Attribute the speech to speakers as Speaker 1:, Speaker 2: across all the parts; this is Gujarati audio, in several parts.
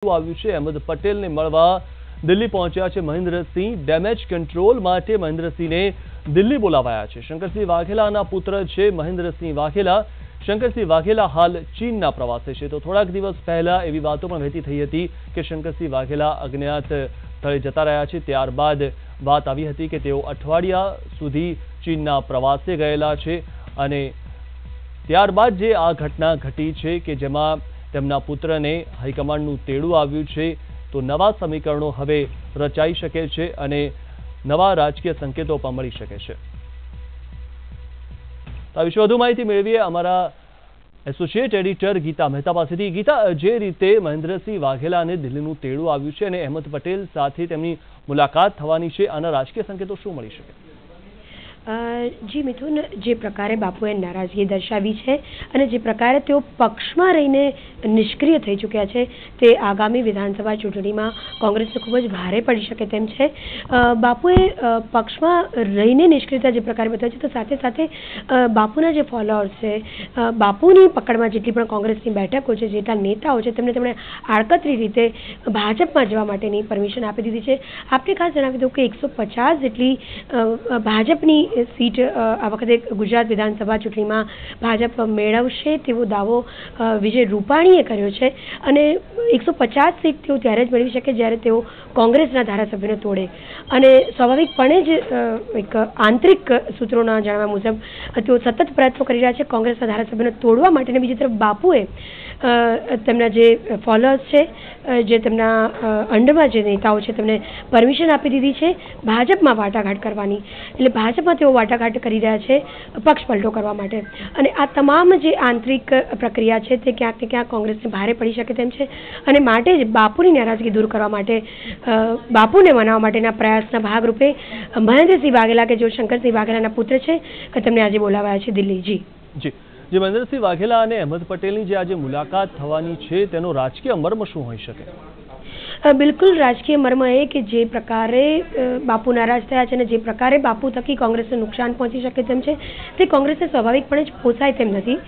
Speaker 1: આવ્યું છે। અહેમદ પટેલને મળવા દિલ્હી પહોંચ્યા છે મહેન્દ્રસિંહ। ડેમેજ કંટ્રોલ માટે મહેન્દ્રસિંહને દિલ્હી બોલાવાયા છે। શંકરસિંહ વાઘેલાના પુત્ર છે મહેન્દ્રસિંહ વાઘેલા। શંકરસિંહ વાઘેલા હાલ ચીનના પ્રવાસે છે। તો થોડાક દિવસ પહેલા એવી વાતો પણ વહેતી થઈ હતી કે શંકરસિંહ વાઘેલા અજ્ઞાત સ્થળે જતા રહ્યા છે। ત્યારબાદ વાત આવી હતી કે તેઓ અઠવાડિયા સુધી ચીનના પ્રવાસે ગયેલા છે અને ત્યારબાદ જે આ ઘટના ઘટી છે કે જેમાં તેમના પુત્રને હાઈકમાન્ડનું તેડું આવ્યું છે। તો નવા સમીકરણો હવે રચાઈ શકે છે અને નવા રાજકીય સંકેતો પણ મળી શકે છે। તો આ વિશે વધુ માહિતી મેળવીએ અમારા એસોસિએટ એડિટર ગીતા મહેતા પાસેથી। ગીતા, જે રીતે મહેન્દ્રસિંહ વાઘેલાને દિલ્હીનું તેડું આવ્યું છે અને અહેમદ પટેલ સાથે તેમની મુલાકાત થવાની છે, આના રાજકીય સંકેતો શું મળી શકે?
Speaker 2: જી મિથુન, જે પ્રકારે બાપુએ નારાજગી દર્શાવી છે અને જે પ્રકારે તેઓ પક્ષમાં રહીને નિષ્ક્રિય થઈ ચૂક્યા છે તે આગામી વિધાનસભા ચૂંટણીમાં કોંગ્રેસને ખૂબ જ ભારે પડી શકે તેમ છે। બાપુએ પક્ષમાં રહીને નિષ્ક્રિયતા જે પ્રકારે બતાવી છે, તો સાથે સાથે બાપુના જે ફોલોઅર્સ છે, બાપુની પકડમાં જેટલી પણ કોંગ્રેસની બેઠકો છે, જેટલા નેતાઓ છે, તેમણે આડકતરી રીતે ભાજપમાં જવા માટેની પરમિશન આપી દીધી છે। આપણે ખાસ જણાવી દઉં કે 150 જેટલી ભાજપની સીટ આ વખતે ગુજરાત વિધાનસભા ચૂંટણીમાં ભાજપ મેળવશે તેવો દાવો વિજય રૂપાણીએ કર્યો છે અને 150 સીટ તેઓ ત્યારે જ મેળવી શકે જ્યારે તેઓ કોંગ્રેસના ધારાસભ્યોને તોડે। અને સ્વાભાવિકપણે જ એક આંતરિક સૂત્રોના જણાવ્યા મુજબ તેઓ સતત પ્રયત્નો કરી રહ્યા છે કોંગ્રેસના ધારાસભ્યોને તોડવા માટે। અને બીજી તરફ બાપુએ તેમના જે ફોલોઅર્સ છે, જે તેમના અંડરમાં જે નેતાઓ છે, તેમને પરમિશન આપી દીધી છે ભાજપમાં વાટાઘાટ કરવાની। એટલે ભાજપમાં તેઓ વાટાઘાટ કરી રહ્યા છે પક્ષ પલટો કરવા માટે। અને આ તમામ જે આંતરિક પ્રક્રિયા છે તે ક્યાંક ને ક્યાંક કોંગ્રેસને ભારે પડી શકે તેમ છે અને માટે જ બાપુની નારાજગી દૂર કરવા માટે, બાપુને મનાવવા માટેના પ્રયાસના ભાગરૂપે મહેન્દ્રસિંહ વાઘેલા, કે જેઓ શંકરસિંહ વાઘેલાના પુત્ર છે, તેમને આજે બોલાવાયા છે દિલ્હી। જી,
Speaker 1: જે મહેન્દ્રસિંહ વાઘેલા અને અહેમદ પટેલની જે આજે મુલાકાત થવાની છે તેનો રાજકીય મર્મ શું હોઈ શકે?
Speaker 2: બિલકુલ, રાજકીય મર્મ એ કે જે પ્રકારે બાપુ નારાજ થયા છે અને જે પ્રકારે બાપુ થકી કોંગ્રેસને નુકસાન પહોંચી શકે તેમ છે તે કોંગ્રેસને સ્વાભાવિકપણે જ પોસાય તેમ નથી।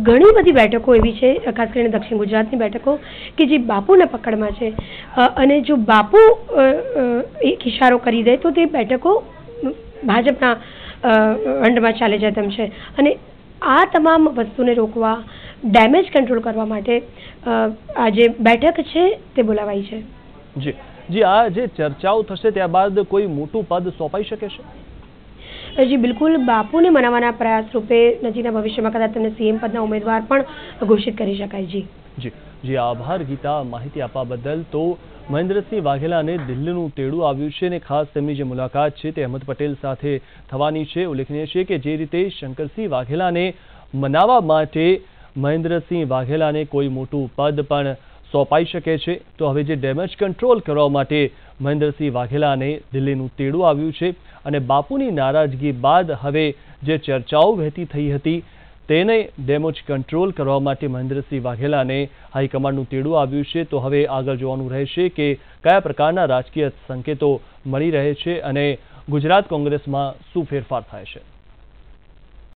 Speaker 2: ઘણી બધી બેઠકો એવી છે, ખાસ કરીને દક્ષિણ ગુજરાતની બેઠકો, કે જે બાપુના પકડમાં છે અને જો બાપુ એક ઇશારો કરી દે તો તે બેઠકો ભાજપના અંડમાં ચાલે જાય તેમ છે। અને આ તમામ વસ્તુને રોકવા, ડેમેજ કંટ્રોલ કરવા માટે આ જે બેઠક છે તે બોલાવાઈ છે।
Speaker 1: જી, આ જે ચર્ચાઓ થશે ત્યારબાદ કોઈ મોટું પદ સોંપાઈ શકે છે?
Speaker 2: જી બિલકુલ, બાપુને મનાવવાના પ્રયાસ રૂપે નજીકના ભવિષ્યમાં કદાચ તેમને સીએમ પદના ઉમેદવાર પણ ઘોષિત કરી શકાય।
Speaker 1: જી, આભાર ગીતા માહિતી આપવા બદલ। તો મહેન્દ્રસિંહ વાઘેલાને દિલ્હીનું તેડું આવ્યું છે અને ખાસ તેમની જે મુલાકાત છે તે અહેમદ પટેલ સાથે થવાની છે। ઉલ્લેખનીય છે કે જે રીતે શંકરસિંહ વાઘેલાને મનાવવા માટે મહેન્દ્રસિંહ વાઘેલાને કોઈ મોટું પદ પણ સોંપાઈ શકે છે, તો હવે જે ડેમેજ કંટ્રોલ કરવા માટે મહેન્દ્રસિંહ વાઘેલાને દિલ્હીનું તેડું આવ્યું છે અને બાપુની નારાજગી બાદ હવે જે ચર્ચાઓ વહેતી થઈ હતી તેને ડેમેજ કંટ્રોલ કરવા માટે મહેન્દ્રસિંહ વાઘેલાને હાઈકમાન્ડનું તેડું આવ્યું છે। તો હવે આગળ જોવાનું રહેશે કે કયા પ્રકારના રાજકીય સંકેતો મળી રહે છે અને ગુજરાત કોંગ્રેસમાં શું ફેરફાર થાય છે।